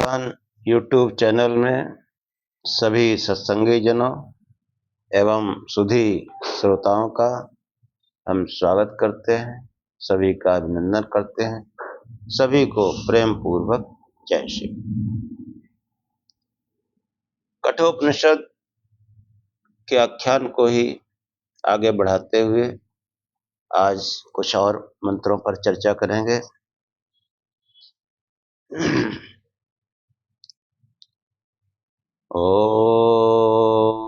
ज्ञान YouTube channel में सभी सत्संगी जनों एवं सुधी श्रोताओं का हम स्वागत करते हैं, सभी का अभिनंदन करते हैं, सभी को प्रेम पूर्वक जय श्री। कठोपनिषद के आख्यान को ही आगे बढ़ाते हुए आज कुछ और मंत्रों पर चर्चा करेंगे। ओम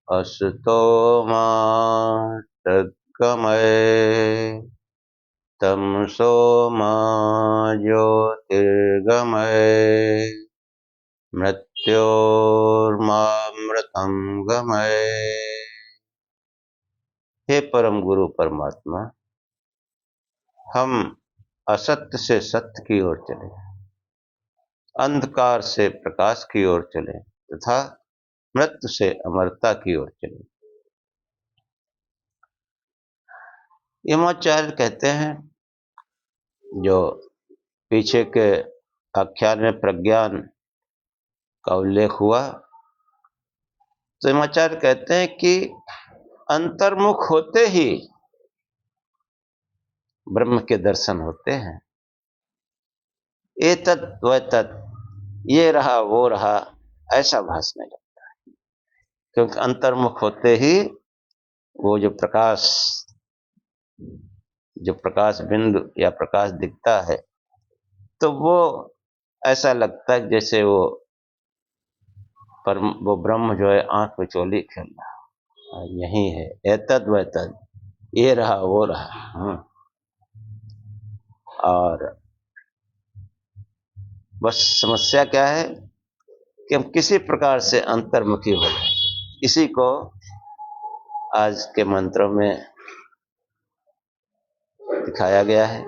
असतो मा सद्गमय तमसो मा ज्योतिर्गमय मृत्योर्मामृतं गमय। हे परम गुरु परमात्मा, हम असत्य से सत्य की ओर चले, अंधकार से प्रकाश की ओर चले तथा मृत्यु से अमरता की ओर चले। यमाचार्य कहते हैं, जो पीछे के आख्यान में प्रज्ञान का उल्लेख हुआ, तो यमाचार्य कहते हैं कि अंतर्मुख होते ही ब्रह्म के दर्शन होते हैं। एतत् वतत्, ये रहा वो रहा, ऐसा भासने लगता है, क्योंकि अंतर्मुख होते ही वो जो प्रकाश बिंदु या प्रकाश दिखता है, तो वो ऐसा लगता है जैसे वो ब्रह्म जो है आंख में चोली खेल रहा, यही है एतद वतद, ये रहा वो रहा। और बस समस्या क्या है कि हम किसी प्रकार से अंतर्मुखी हो गए। इसी को आज के मंत्रों में दिखाया गया है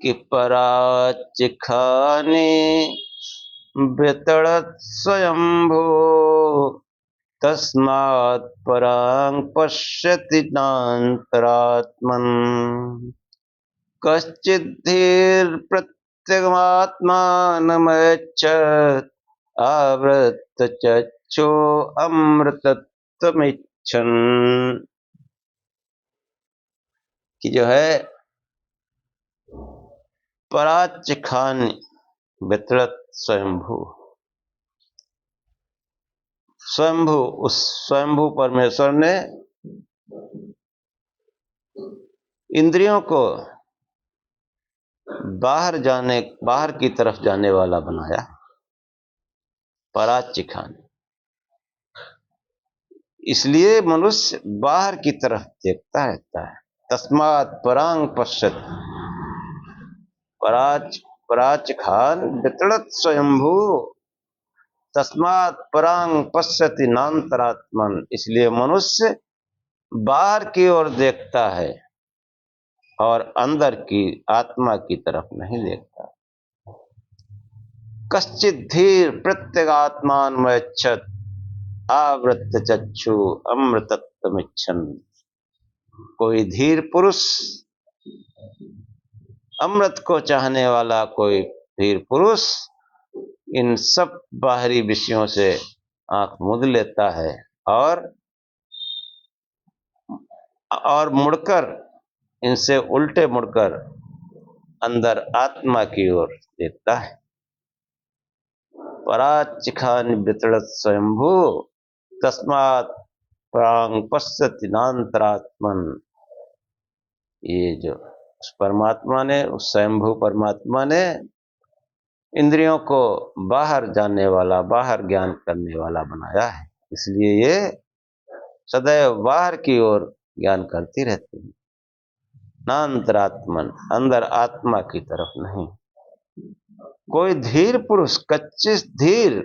कि पराचिखाने वितरत स्वयंभू तस्मात् परां पश्यति नान्तरात्मन् कश्चिद्धीर्प्रत्यगात्मानमैच्छत् आवृत्तचक्षु अमृतत्वमिच्छन्। कि जो है पराचिखान वितरत स्वयंभू, स्वयंभू, उस स्वयंभू परमेश्वर ने इंद्रियों को बाहर की तरफ जाने वाला बनाया। पराचिखान, इसलिए मनुष्य बाहर की तरफ देखता रहता है। तस्मात् परां पश्यति, पराचिखान वितरत स्वयंभू तस्मात् परां पश्यति नान्तरात्मन्, इसलिए मनुष्य बाहर की ओर देखता है और अंदर की आत्मा की तरफ नहीं देखता। कश्चिद्धीर प्रत्यगात्मानमैच्छत् आवृत्तचक्षु अमृतत्वमिच्छन्। कोई धीर पुरुष, अमृत को चाहने वाला कोई धीर पुरुष इन सब बाहरी विषयों से आंख मूंद लेता है और मुड़कर, इनसे उल्टे मुड़कर अंदर आत्मा की ओर देखता है। पराचिखान वितरत स्वयंभू तस्मात् परां पश्यति नान्तरात्मन्। ये जो उस परमात्मा ने, उस स्वयंभू परमात्मा ने इंद्रियों को बाहर जाने वाला, बाहर ज्ञान करने वाला बनाया है, इसलिए ये सदैव बाहर की ओर ज्ञान करती रहती है, नान्तरात्मन, अंदर आत्मा की तरफ नहीं। कोई धीर पुरुष, कच्चिस धीर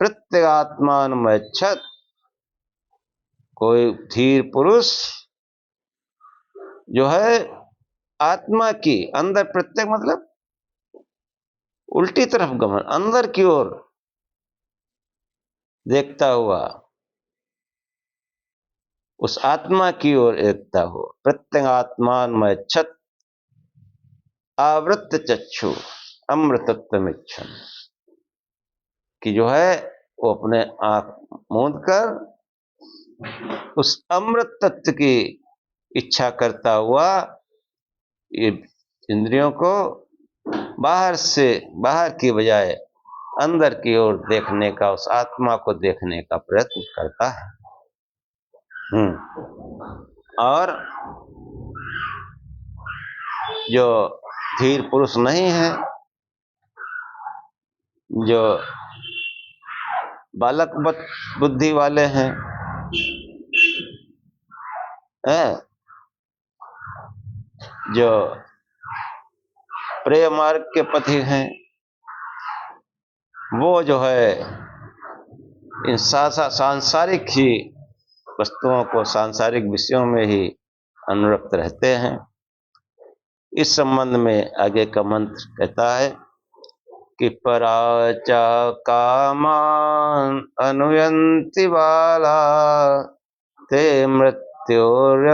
प्रत्यगात्मानमैच्छत्, कोई धीर पुरुष जो है आत्मा की अंदर, प्रत्येक मतलब उल्टी तरफ गमन, अंदर की ओर देखता हुआ, उस आत्मा की ओर देखता हो। प्रत्यगात्मानमैच्छत्, आवृत्त चक्षु अमृतत्वमिच्छन्, कि जो है वो अपने आंख मूंद कर उस अमृत तत्व की इच्छा करता हुआ ये इंद्रियों को बाहर की बजाय अंदर की ओर देखने का, उस आत्मा को देखने का प्रयत्न करता है। और जो धीर पुरुष नहीं है, जो बालक बुद्धि वाले हैं, जो प्रेय मार्ग के पथी हैं, वो जो है इन सांसारिक ही वस्तुओं को, सांसारिक विषयों में ही अनुरक्त रहते हैं। इस संबंध में आगे का मंत्र कहता है कि पराचा कामान अनुयंति बाला ते मृत्योर्यन्ति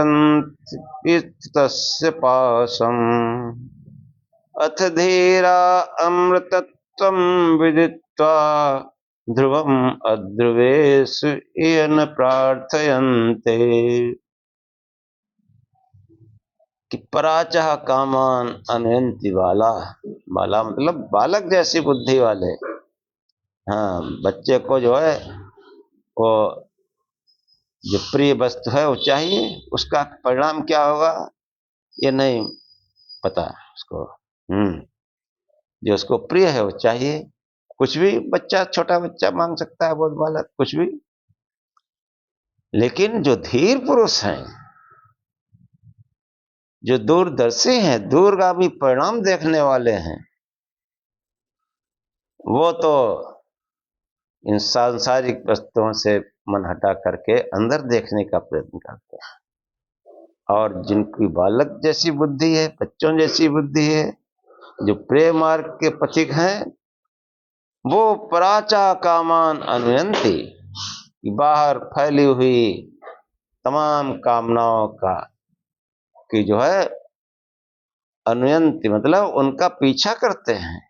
तस्य पाशम् अथ धीरा अमृतत्वं विदित्वा ध्रुवम् अध्रुवेषु येन प्रार्थयन्ते। कि पराचह कामान अनयंति बाला, बाला मतलब बालक जैसी बुद्धि वाले। हाँ, बच्चे को जो है वो जो प्रिय वस्तु है वो चाहिए, उसका परिणाम क्या होगा ये नहीं पता उसको। जो उसको प्रिय है वो चाहिए, कुछ भी बच्चा, छोटा बच्चा मांग सकता है, बहुत बालक कुछ भी। लेकिन जो धीर पुरुष हैं, जो दूरदर्शी हैं, दूरगामी परिणाम देखने वाले हैं, वो तो इन सांसारिक वस्तुओं से मन हटा करके अंदर देखने का प्रयत्न करते हैं। और जिनकी बालक जैसी बुद्धि है, बच्चों जैसी बुद्धि है, जो प्रेम मार्ग के पथिक हैं, वो पराचा कामान अनुयंती, बाहर फैली हुई तमाम कामनाओं का कि जो है अनुयंती मतलब उनका पीछा करते हैं,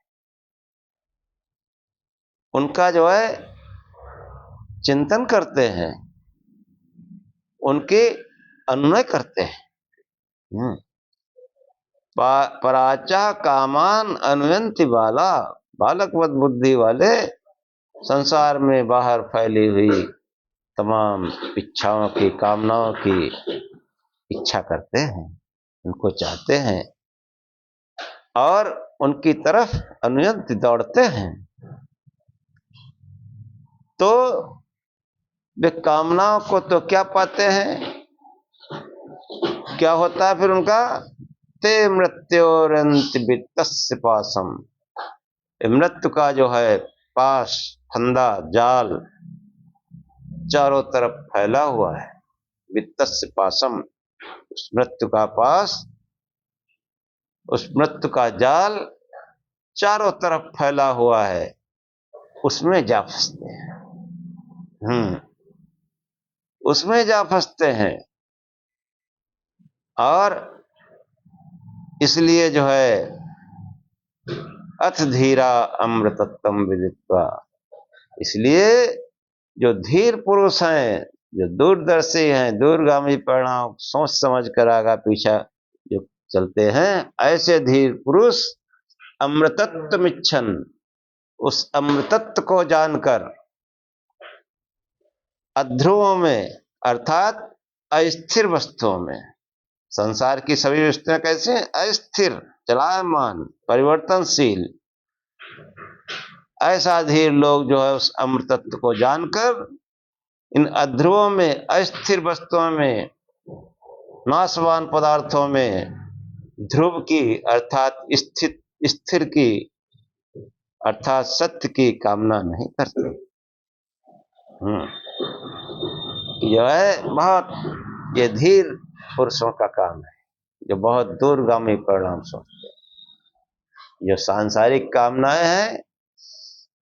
उनका जो है चिंतन करते हैं, उनके अनुनय करते हैं। पराचा कामान अनुयंति बाला, बालकवत बुद्धि वाले संसार में बाहर फैली हुई तमाम इच्छाओं की, कामनाओं की इच्छा करते हैं, उनको चाहते हैं और उनकी तरफ अनुयंति दौड़ते हैं। तो वे कामनाओं को तो क्या पाते हैं, क्या होता है फिर उनका, ते मृत्योरन्ति वित्तस्य पाशम, मृत्यु का जो है पाश, फंदा, जाल चारों तरफ फैला हुआ है। वित्तस्य पाशम, उस मृत्यु का पास, उस मृत्यु का जाल चारों तरफ फैला हुआ है, उसमें जा फंसते हैं। उसमें जा फंसते हैं। और इसलिए जो है अथ धीरा अमृतत्वं विदित्वा, इसलिए जो धीर पुरुष हैं, जो दूरदर्शी हैं, दूरगामी परिणाम सोच समझ कर आगा पीछा जो चलते हैं, ऐसे धीर पुरुष अमृतत्वमिच्छन्, उस अमृतत्व को जानकर अध्रुवों में अर्थात अस्थिर वस्तुओं में, संसार की सभी वस्तुएं कैसे हैं, अस्थिर, चलायमान, परिवर्तनशील, ऐसा धीर लोग जो है उस अमृतत्व को जानकर इन अध्रुवों में, अस्थिर वस्तुओं में, नाशवान पदार्थों में ध्रुव की अर्थात स्थिर की अर्थात सत्य की कामना नहीं करते। यह है बहुत, ये धीर पुरुषों का काम है, जो बहुत दूरगामी परिणाम सोचते हैं। जो सांसारिक कामनाएं हैं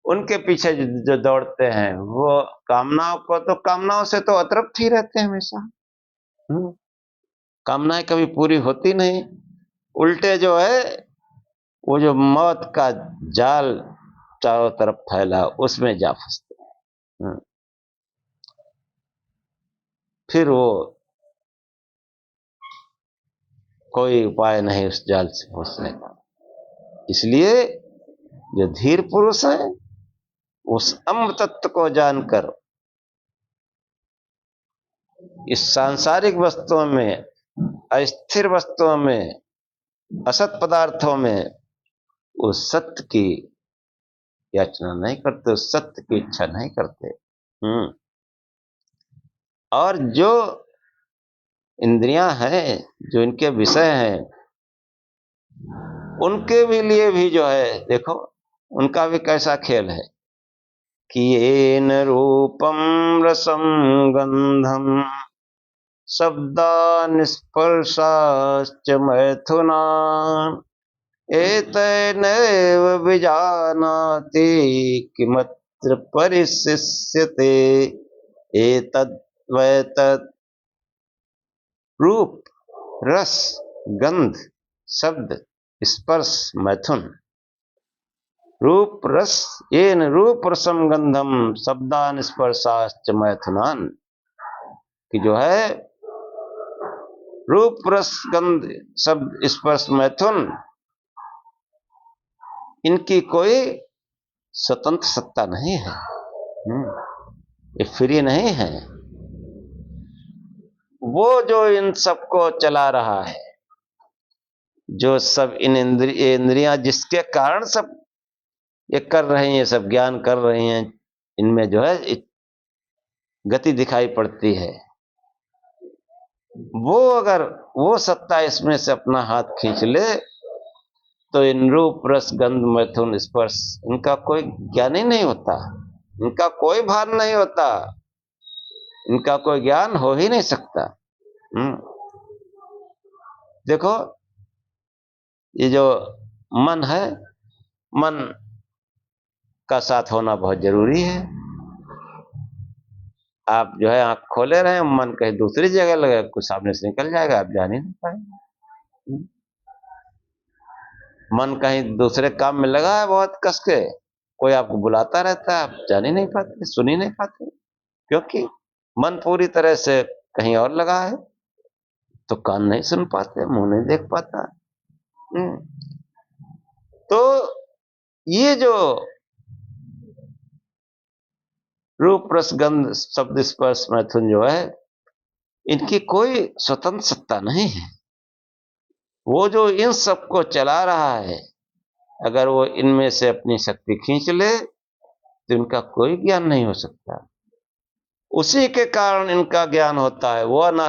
उनके पीछे जो दौड़ते हैं, वो कामनाओं को तो, कामनाओं से तो अतृप्त ही रहते हैं हमेशा। कामनाएं कभी पूरी होती नहीं, उल्टे जो है वो जो मौत का जाल चारों तरफ फैला उसमें जा फंसते हैं। फिर वो कोई उपाय नहीं उस जाल से फंसने का। इसलिए जो धीर पुरुष है उस अमृत तत्व को जानकर इस सांसारिक वस्तुओं में, अस्थिर वस्तुओं में, असत पदार्थों में उस सत्य की याचना नहीं करते, उस सत्य की इच्छा नहीं करते। और जो इंद्रियां हैं, जो इनके विषय हैं, उनके भी लिए भी जो है देखो उनका भी कैसा खेल है कि येन रूपम रसम गंधम शब्दानि स्पर्शाश्च मैथुनान् एतैनेव विजानाति किमत्र परिशिष्यते। एतद्वैतद् रूप रस गंध शब्द स्पर्श मैथुन। रूप रस येन रूप रसम गंधम शब्दान स्पर्शाश्च मैथुनान, कि जो है रूप रस गंध शब्द स्पर्श मैथुन, इनकी कोई स्वतंत्र सत्ता नहीं है, ये फ्री नहीं है। वो जो इन सबको चला रहा है, जो सब इन इंद्रियां जिसके कारण सब ये कर रहे हैं, ये सब ज्ञान कर रहे हैं, इनमें जो है गति दिखाई पड़ती है। वो अगर वो सत्ता इसमें से अपना हाथ खींच ले तो इन रूप रस गंध मैथुन स्पर्श इनका कोई ज्ञान ही नहीं होता, इनका कोई भान नहीं होता, इनका कोई ज्ञान हो ही नहीं सकता। देखो ये जो मन है, मन का साथ होना बहुत जरूरी है। आप जो है आंख खोले रहे, मन कहीं दूसरी जगह लगे, कुछ सामने से निकल जाएगा, आप जान ही नहीं पाएंगे। मन कहीं दूसरे काम में लगा है बहुत कस के, कोई आपको बुलाता रहता है, आप जान ही नहीं पाते, सुन ही नहीं पाते, क्योंकि मन पूरी तरह से कहीं और लगा है। तो कान नहीं सुन पाते, मुंह नहीं देख पाता। तो ये जो रूप रस गंध शब्द स्पर्श मैथुन जो है, इनकी कोई स्वतंत्र सत्ता नहीं है। वो जो इन सबको चला रहा है, अगर वो इनमें से अपनी शक्ति खींच ले तो इनका कोई ज्ञान नहीं हो सकता। उसी के कारण इनका ज्ञान होता है। वो न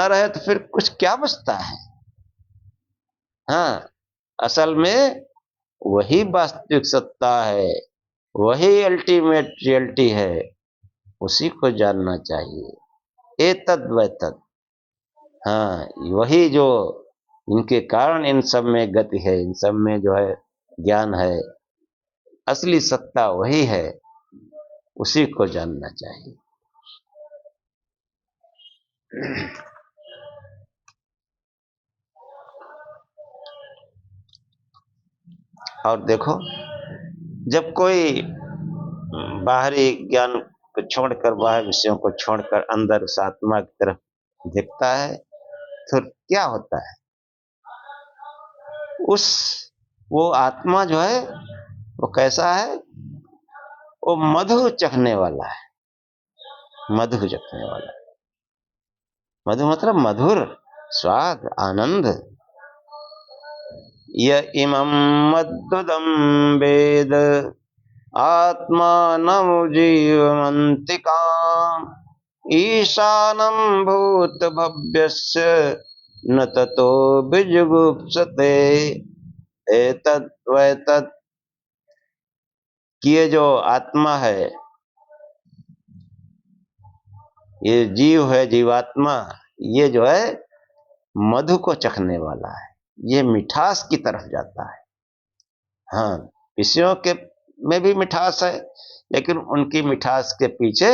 रहे तो फिर कुछ क्या बचता है। हाँ, असल में वही वास्तविक सत्ता है, वही अल्टीमेट रियलिटी है, उसी को जानना चाहिए। एतद्वैतद्, हाँ, वही जो इनके कारण इन सब में गति है, इन सब में जो है ज्ञान है, असली सत्ता वही है, उसी को जानना चाहिए। और देखो, जब कोई बाहरी ज्ञान को छोड़कर, बाहर विषयों को छोड़कर अंदर उस आत्मा की तरफ देखता है तो क्या होता है, वो आत्मा जो है वो कैसा है, वो मधु चखने वाला है। मधु चखने वाला, मधु मतलब मधुर स्वाद आनंद। य इमं मद्दुदं वेद आत्मानं जीवमन्तिकाम् ईशानं भूतभव्यस्य न ततो विजुगुप्सते। एतद्वैतद्, ये जो आत्मा है, ये जीव है, जीवात्मा, ये जो है मधु को चखने वाला है, ये मिठास की तरफ जाता है। हाँ, विषयों के में भी मिठास है, लेकिन उनकी मिठास के पीछे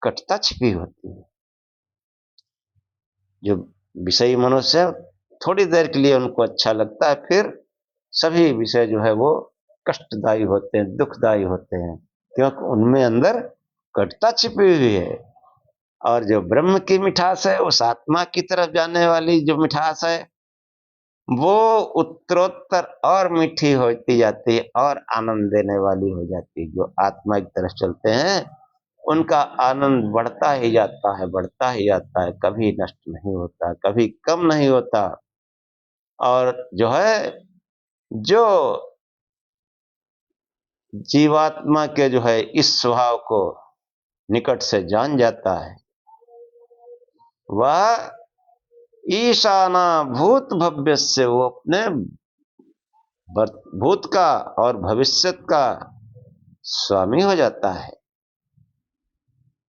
कटुता छिपी होती है। जो विषयी मनुष्य थोड़ी देर के लिए उनको अच्छा लगता है, फिर सभी विषय जो है वो कष्टदायी होते हैं, दुखदायी होते हैं, क्योंकि उनमें अंदर कटुता छिपी हुई है। और जो ब्रह्म की मिठास है, उस आत्मा की तरफ जाने वाली जो मिठास है, वो उत्तरोत्तर और मीठी होती जाती है और आनंद देने वाली हो जाती है। जो आत्मा की तरफ चलते हैं उनका आनंद बढ़ता ही जाता है, बढ़ता ही जाता है, कभी नष्ट नहीं होता, कभी कम नहीं होता। और जो है, जो जीवात्मा के जो है इस स्वभाव को निकट से जान जाता है, वह ईशाना भूत भव्य से, वो अपने भूत का और भविष्यत का स्वामी हो जाता है।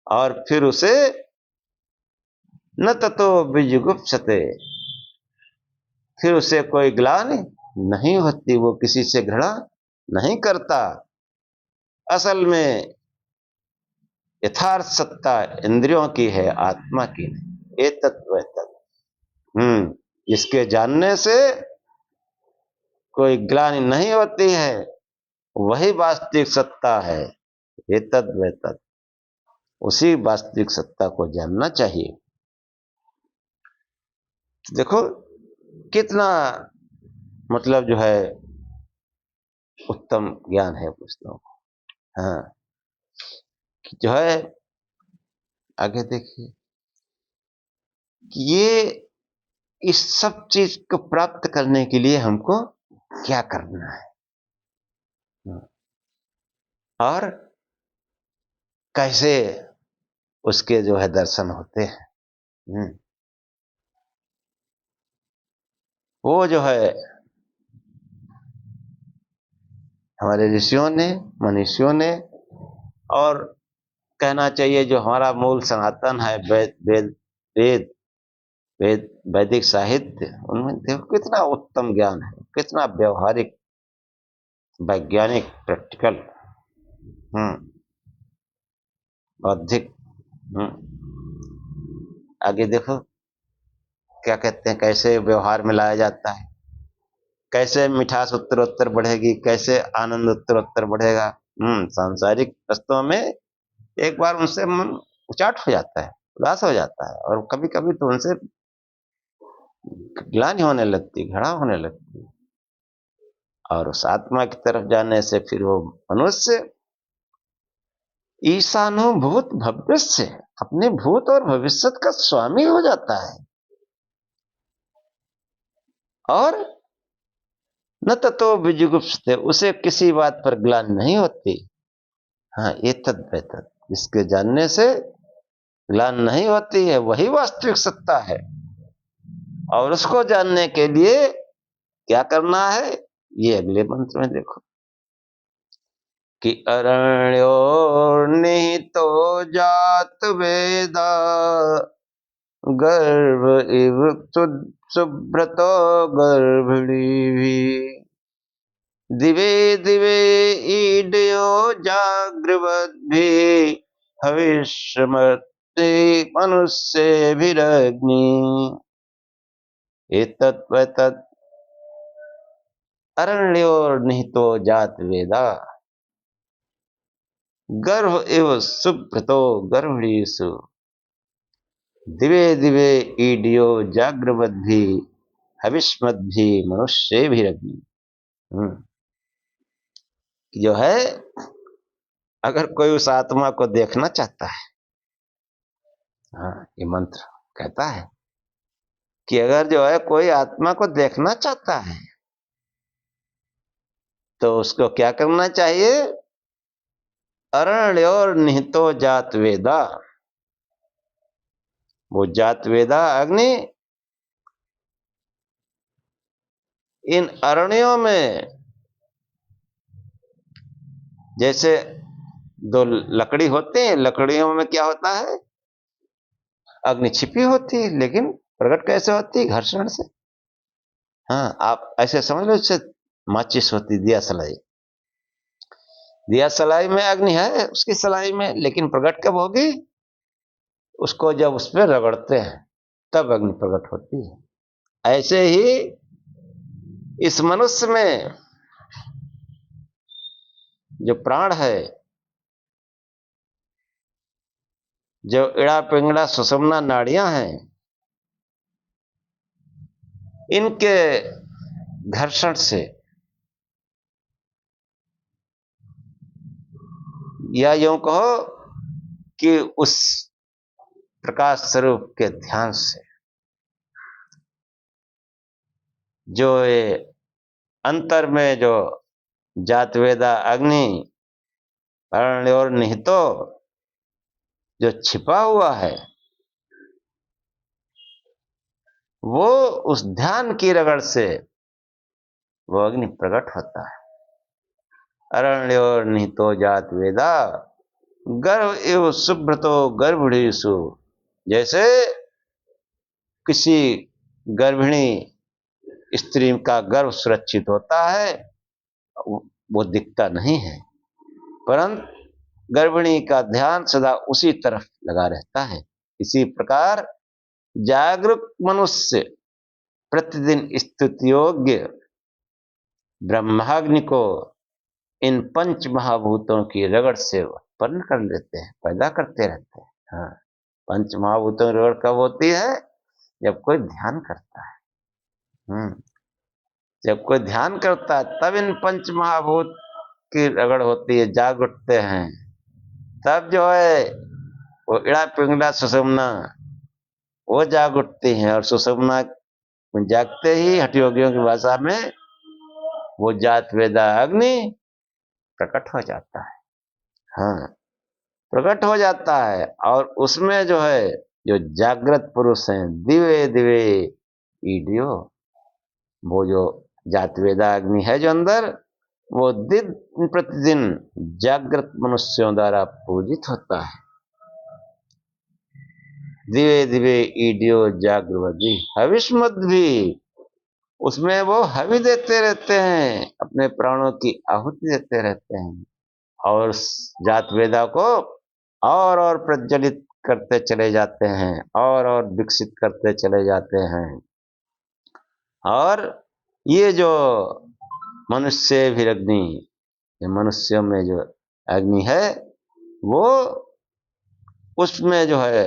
और फिर उसे न ततो विजुगुप्सते, फिर उसे कोई ग्लानि नहीं होती, वो किसी से घृणा नहीं करता। असल में यथार्थ सत्ता इंद्रियों की है, आत्मा की नहीं। ये तत्व इसके जानने से कोई ग्लानि नहीं होती है, वही वास्तविक सत्ता है। ये तत्व उसी वास्तविक सत्ता को जानना चाहिए। तो देखो कितना मतलब जो है उत्तम ज्ञान है पुस्तकों को। हाँ, जो है आगे देखिए कि ये इस सब चीज को प्राप्त करने के लिए हमको क्या करना है और कैसे उसके जो है दर्शन होते हैं। वो जो है हमारे ऋषियों ने, मनीषियों ने, और कहना चाहिए जो हमारा मूल सनातन है, वेद वेद वेद वेद वैदिक साहित्य, उनमें देखो कितना उत्तम ज्ञान है, कितना व्यवहारिक, वैज्ञानिक, प्रैक्टिकल, बौद्धिक। आगे देखो क्या कहते हैं, कैसे व्यवहार में लाया जाता है, कैसे मिठास उत्तरोत्तर बढ़ेगी, कैसे आनंद उत्तरोत्तर बढ़ेगा। सांसारिक वस्तुओं में एक बार उनसे मन उचाट हो जाता है, उदास हो जाता है, और कभी कभी तो उनसे ग्लानि होने लगती, घृणा होने लगती। और उस आत्मा की तरफ जाने से फिर वो मनुष्य ईशानुभूत भव्य से अपने भूत और भविष्य का स्वामी हो जाता है। और न ततो विजुगुप्सते, उसे किसी बात पर ग्लानि नहीं होती। हाँ, ये तद्वैतत, इसके जानने से ग्लानि नहीं होती है, वही वास्तविक सत्ता है। और उसको जानने के लिए क्या करना है, ये अगले मंत्र में देखो कि अरण्यो निहितो जात वेदा गर्भ इव सुब्रतो गर्भिणी दिवे दिवे ईडयो जागृवद्भि हविष्मते मनुष्यभिरग्नि। एतत् अरण्योर निहितो जात वेदा गर्भ इव सुब्रतो गर्भिणीषु दिवे दिवे ईडियो जागृवद्भि हविष्मद्भि मनुष्यभिरग्नि। जो है, अगर कोई उस आत्मा को देखना चाहता है, हाँ, ये मंत्र कहता है कि अगर जो है कोई आत्मा को देखना चाहता है तो उसको क्या करना चाहिए, अरण्योर निहितो जात वेदा, वो जात वेदा अग्नि इन अरण्यों में, जैसे दो लकड़ी होते हैं, लकड़ियों में क्या होता है, अग्नि छिपी होती है, लेकिन प्रकट कैसे होती है, घर्षण से। हाँ, आप ऐसे समझ लो जैसे माचिस होती, दिया सलाई, दिया सलाई में अग्नि है उसकी सलाई में, लेकिन प्रकट कब होगी, उसको जब उस पर रगड़ते हैं तब अग्नि प्रकट होती है। ऐसे ही इस मनुष्य में जो प्राण है, जो इड़ा पिंगड़ा सुषुम्ना नाड़ियां हैं, इनके घर्षण से या यूं कहो कि उस प्रकाश स्वरूप के ध्यान से जो ये अंतर में जो जात वेदा अग्नि और निहितो जो छिपा हुआ है, वो उस ध्यान की रगड़ से वो अग्नि प्रकट होता है। अरण्योर निहितो जात वेदा गर्भ एव शुभ्रतो गर्भणीषु। जैसे किसी गर्भिणी स्त्री का गर्भ सुरक्षित होता है, वो दिखता नहीं है, परंतु गर्भिणी का ध्यान सदा उसी तरफ लगा रहता है। इसी प्रकार जागरूक मनुष्य प्रतिदिन स्तुति योग्य ब्रह्माग्नि को इन पंच महाभूतों की रगड़ से उत्पन्न कर लेते हैं, पैदा करते रहते हैं। हाँ, पंच महाभूतों की रगड़ कब होती है? जब कोई ध्यान करता है। जब कोई ध्यान करता है तब इन पंच महाभूत की रगड़ होती है, जाग उठते हैं। तब जो है वो इड़ा पिंगला सुषुम्ना वो जाग उठती हैं, और सुषुम्ना जागते ही हठयोगियों की भाषा में वो जात वेदा अग्नि प्रकट हो जाता है। हाँ, प्रकट हो जाता है, और उसमें जो है जो जागृत पुरुष हैं, दिवे दिवे ईडियो, वो जो जात वेदा अग्नि है जो अंदर, वो दिन प्रतिदिन जागृत मनुष्यों द्वारा पूजित होता है। दिवे दिवे ईडियो जागृवदी हविष्मद भी, उसमें वो हवि देते रहते हैं, अपने प्राणों की आहुति देते रहते हैं, और जात वेदा को और प्रज्वलित करते चले जाते हैं, और विकसित करते चले जाते हैं। और ये जो मनुष्य भी अग्नि, ये मनुष्यों में जो अग्नि है, वो उसमें जो है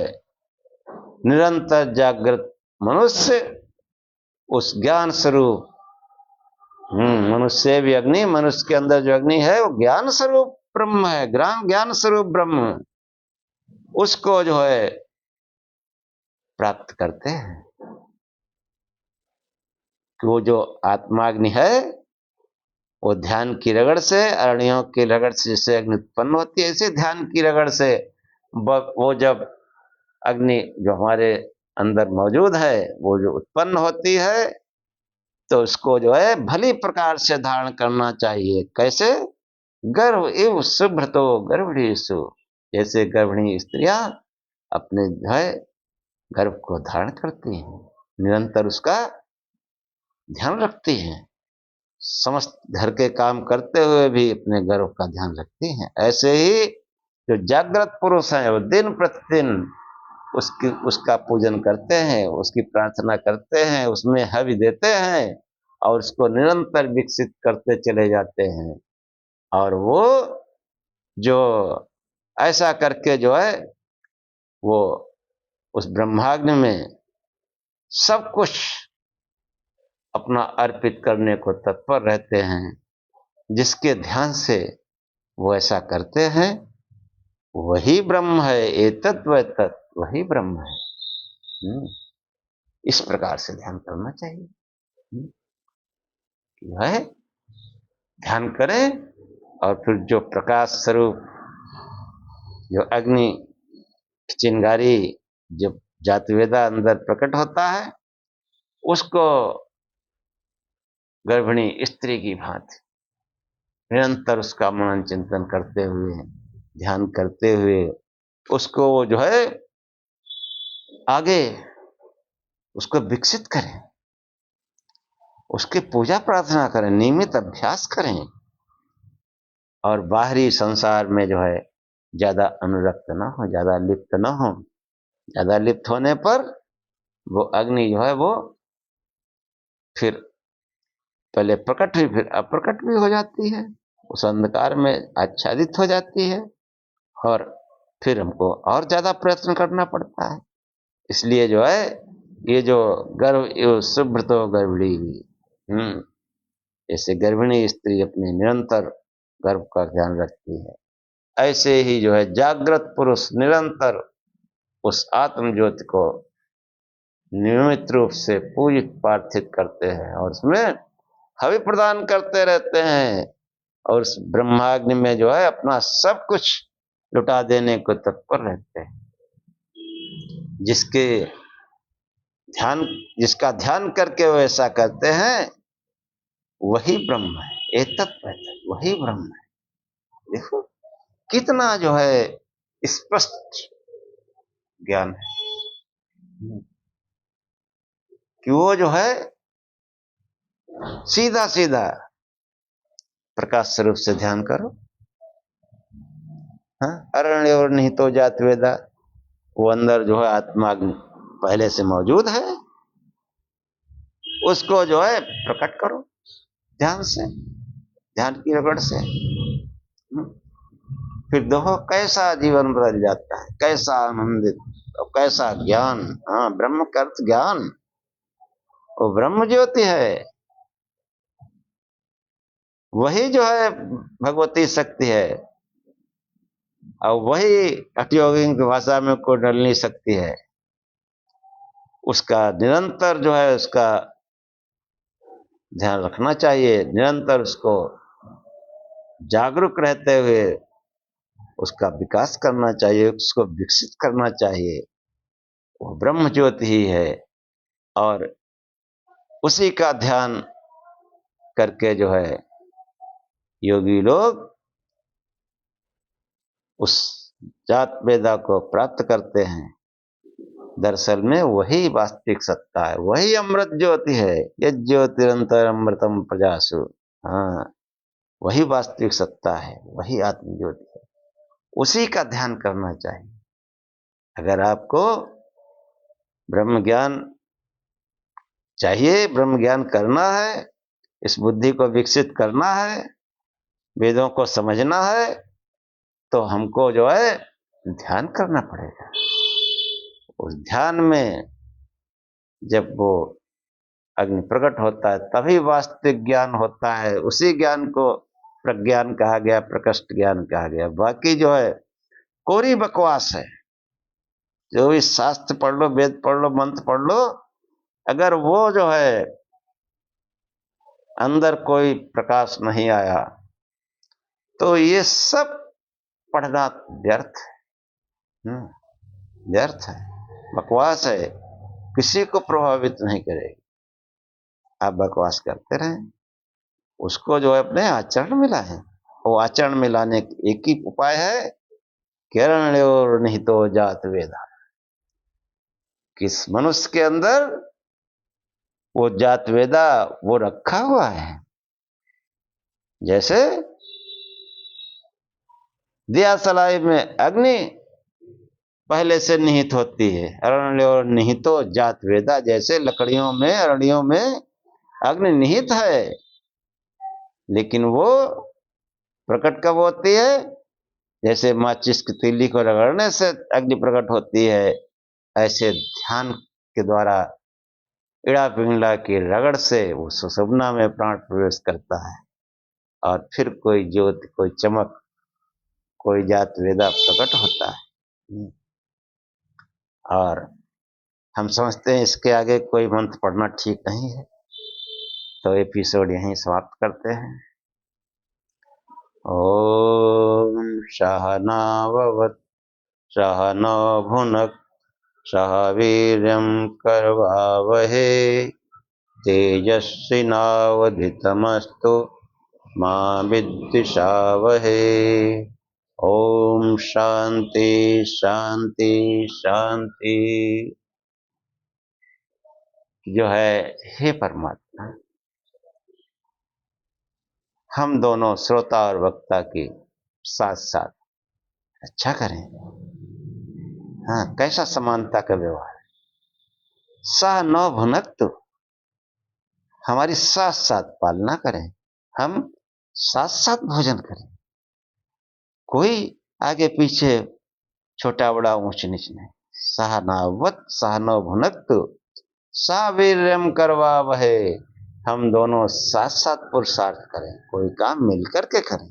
निरंतर जागृत मनुष्य उस ज्ञान स्वरूप, मनुष्य भी अग्नि, मनुष्य के अंदर जो अग्नि है वो ज्ञान स्वरूप ब्रह्म है, ज्ञान स्वरूप ब्रह्म, उसको जो है प्राप्त करते हैं। कि वो जो आत्माग्नि है वो ध्यान की रगड़ से, अरण्यों की रगड़ से जैसे अग्नि उत्पन्न होती है, ऐसे ध्यान की रगड़ से वो जब अग्नि जो हमारे अंदर मौजूद है वो जो उत्पन्न होती है, तो उसको जो है भली प्रकार से धारण करना चाहिए। कैसे? गर्भ एव शुभ्रतो गर्भणीषु, जैसे गर्भिणी स्त्रियां अपने जो है गर्भ को धारण करती हैं, निरंतर उसका ध्यान रखती हैं, समस्त घर के काम करते हुए भी अपने गर्भ का ध्यान रखती हैं। ऐसे ही जो जागृत पुरुष हैं वो दिन प्रतिदिन उसका पूजन करते हैं, उसकी प्रार्थना करते हैं, उसमें हवि देते हैं, और उसको निरंतर विकसित करते चले जाते हैं। और वो जो ऐसा करके जो है वो उस ब्रह्माग्नि में सब कुछ अपना अर्पित करने को तत्पर रहते हैं। जिसके ध्यान से वो ऐसा करते हैं वही ब्रह्म है, एतत् व तत् वही ब्रह्म है। इस प्रकार से ध्यान करना चाहिए। है ध्यान करें, और फिर जो प्रकाश स्वरूप जो अग्नि चिंगारी जो जातवेदा अंदर प्रकट होता है, उसको गर्भिणी स्त्री की भांति निरंतर उसका मनन चिंतन करते हुए, ध्यान करते हुए उसको जो है आगे उसको विकसित करें, उसकी पूजा प्रार्थना करें, नियमित अभ्यास करें, और बाहरी संसार में जो है ज्यादा अनुरक्त ना हो, ज्यादा लिप्त ना हो। ज्यादा लिप्त होने पर वो अग्नि जो है वो फिर पहले प्रकट हुई फिर अप्रकट भी हो जाती है, उस अंधकार में आच्छादित हो जाती है, और फिर हमको और ज्यादा प्रयत्न करना पड़ता है। इसलिए जो है ये जो गर्भ यो शुभ्र तो गर्भिणी, ऐसे गर्भिणी स्त्री अपने निरंतर गर्भ का ध्यान रखती है, ऐसे ही जो है जागृत पुरुष निरंतर उस आत्म ज्योति को नियमित रूप से पूजित पार्थित करते हैं और उसमें हवि प्रदान करते रहते हैं, और उस ब्रह्माग्नि में जो है अपना सब कुछ लुटा देने को तत्पर रहते हैं। जिसका ध्यान करके वो ऐसा करते हैं वही ब्रह्म है, एतत् वही ब्रह्म है। देखो कितना जो है स्पष्ट ज्ञान है कि वो जो है सीधा सीधा प्रकाश स्वरूप से ध्यान करो। हाँ, अरण्य और निहितो जात वेदा, वो अंदर जो है आत्मा पहले से मौजूद है, उसको जो है प्रकट करो ध्यान से, ध्यान की रगड़ से। फिर देखो कैसा जीवन बदल जाता है, कैसा आनंदित और कैसा ज्ञान। हाँ, ब्रह्म का अर्थ ज्ञान, वो ब्रह्म ज्योति है, वही जो है भगवती शक्ति है, और वही हठयोगी की भाषा में कोई डलनी शक्ति है। उसका निरंतर जो है उसका ध्यान रखना चाहिए, निरंतर उसको जागरूक रहते हुए उसका विकास करना चाहिए, उसको विकसित करना चाहिए। वो ब्रह्म ज्योति ही है, और उसी का ध्यान करके जो है योगी लोग उस जात वेदा को प्राप्त करते हैं। दरअसल में वही वास्तविक सत्ता है, वही अमृत ज्योति है, ये ज्योतिरंतर अमृतम प्रजासु। हाँ, वही वास्तविक सत्ता है, वही आत्म ज्योति है, उसी का ध्यान करना चाहिए। अगर आपको ब्रह्म ज्ञान चाहिए, ब्रह्म ज्ञान करना है, इस बुद्धि को विकसित करना है, वेदों को समझना है, तो हमको जो है ध्यान करना पड़ेगा। उस ध्यान में जब वो अग्नि प्रकट होता है तभी वास्तविक ज्ञान होता है। उसी ज्ञान को प्रज्ञान कहा गया, प्रकृष्ट ज्ञान कहा गया। बाकी जो है कोरी बकवास है। जो भी शास्त्र पढ़ लो, वेद पढ़ लो, मंत्र पढ़ लो, अगर वो जो है अंदर कोई प्रकाश नहीं आया तो ये सब पढ़ना व्यर्थ है, व्यर्थ है, बकवास है, किसी को प्रभावित नहीं करेगी। आप बकवास करते रहें, उसको जो है अपने आचरण में लाएं। वो आचरण में लाने एक ही उपाय है, केरण्योर निहितो जात वेदा। किस मनुष्य के अंदर वो जात वेदा वो रखा हुआ है। जैसे दिया सलाई में अग्नि पहले से निहित होती है, अरण्योर निहितो जात वेदा, जैसे लकड़ियों में, अरण्यों में अग्नि निहित है, लेकिन वो प्रकट कब होती है? जैसे माचिस की तीली को रगड़ने से अग्नि प्रकट होती है, ऐसे ध्यान के द्वारा इड़ा पिंगला की रगड़ से वो सुषुम्ना में प्राण प्रवेश करता है, और फिर कोई ज्योति, कोई चमक, कोई जात वेदा प्रकट होता है। और हम समझते हैं इसके आगे कोई मंत्र पढ़ना ठीक नहीं है, तो एपिसोड यहीं समाप्त करते हैं। ओम सहनाववतु सहनौ भुनक्तु सह वीर्यं करवावहे तेजस्विनावधीतमस्तु मा विद्विषावहे। ओम शांति शांति शांति। जो है हे परमात्मा, हम दोनों श्रोता और वक्ता की साथ साथ अच्छा करें। हाँ, कैसा समानता का व्यवहार। सह न भुनक्तु, हमारी साथ साथ पालना करें, हम साथ साथ भोजन करें, कोई आगे पीछे छोटा बड़ा ऊंच नीच नहीं। सहनावत सहनो भुनक्तु सावीर्यम करवा वहे, हम दोनों साथ साथ पुरुषार्थ करें, कोई काम मिलकर के करें।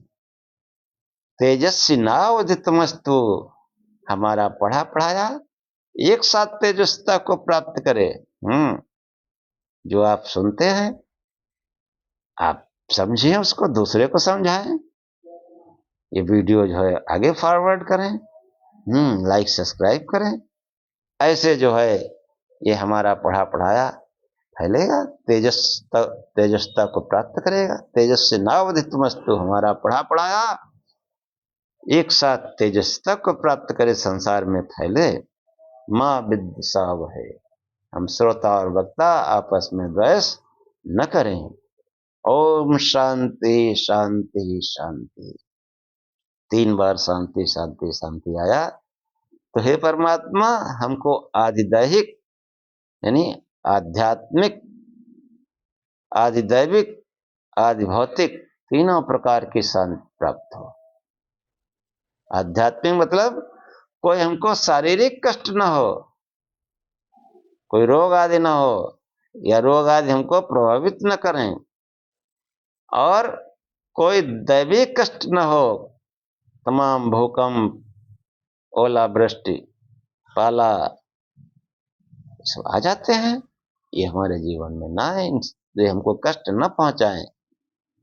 तेजस्वी नावधितमस्तु, हमारा पढ़ा पढ़ाया एक साथ तेजस्विता को प्राप्त करे। जो आप सुनते हैं आप समझिए, उसको दूसरे को समझाएं, ये वीडियो जो है आगे फॉरवर्ड करें, लाइक सब्सक्राइब करें। ऐसे जो है ये हमारा पढ़ा पढ़ाया फैलेगा, तेजस्ता को प्राप्त करेगा। तेजस्वी नावधितमस्तु, हमारा पढ़ा पढ़ाया एक साथ तेजस्ता को प्राप्त करे, संसार में फैले। माँ विद्विषा वहे, हम श्रोता और वक्ता आपस में द्वेष न करें। ओम शांति शांति शांति। 3 बार शांति शांति शांति आया। तो हे परमात्मा, हमको आधिदैहिक यानी आध्यात्मिक, आधिदैविक, आधिभौतिक तीनों प्रकार की शांति प्राप्त हो। आध्यात्मिक मतलब कोई हमको शारीरिक कष्ट न हो, कोई रोग आदि न हो, या रोग आदि हमको प्रभावित न करें, और कोई दैविक कष्ट न हो। तमाम भूकंप, ओला वृष्टि, पाला सब आ जाते हैं, ये हमारे जीवन में ना है, ये हमको कष्ट न पहुंचाएं।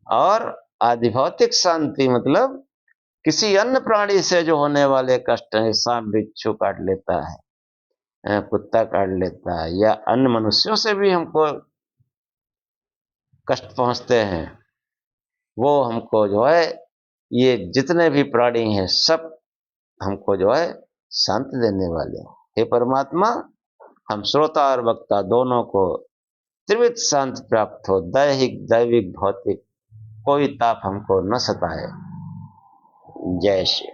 और आधिभौतिक शांति मतलब किसी अन्य प्राणी से जो होने वाले कष्ट हैं, सांप बिच्छू काट लेता है, कुत्ता काट लेता है, या अन्य मनुष्यों से भी हमको कष्ट पहुंचते हैं, वो हमको जो है, ये जितने भी प्राणी हैं सब हमको जो है शांति देने वाले हैं। हे परमात्मा, हम श्रोता और वक्ता दोनों को त्रिविध शांति प्राप्त हो, दैहिक दैविक भौतिक, कोई ताप हमको न सताए। जय श्री